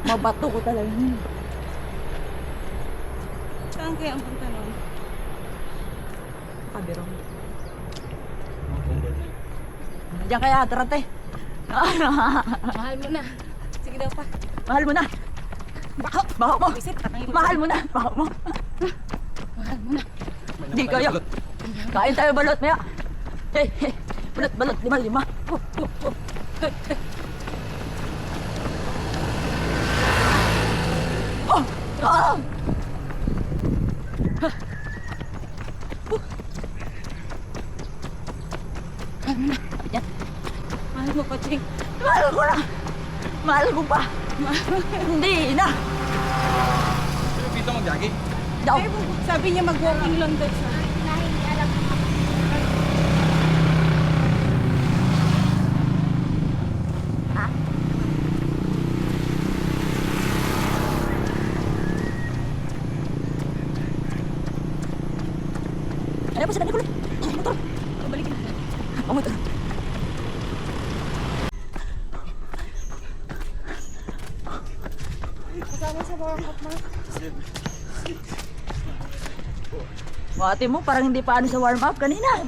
Mabato ko talaga. Saan kaya ang punta nun? Kabirong. Diyan kaya, tarate. Mahal mo na. Sige daw pa. Mahal mo na. Baho mo. Isip, tatangin mo. Mahal mo na. Baho mo. Mahal mo na. Di kayo. Kain tayo balot maya. Hey, hey. Balot, lima. Oh! Ah! Yan. Mahal mo pa, Ching. Mahal ko na. Mahal ko pa. Hindi na. Pero dito mag-jogging. Daw. Eh, sabi niya mag-walking lang daw siya. Ano ba sila? Nikulit. Motor. Balikin na. Oh, motor. Kasama sa warm up mo. Ate mo, parang hindi pa ano sa warm up kanina.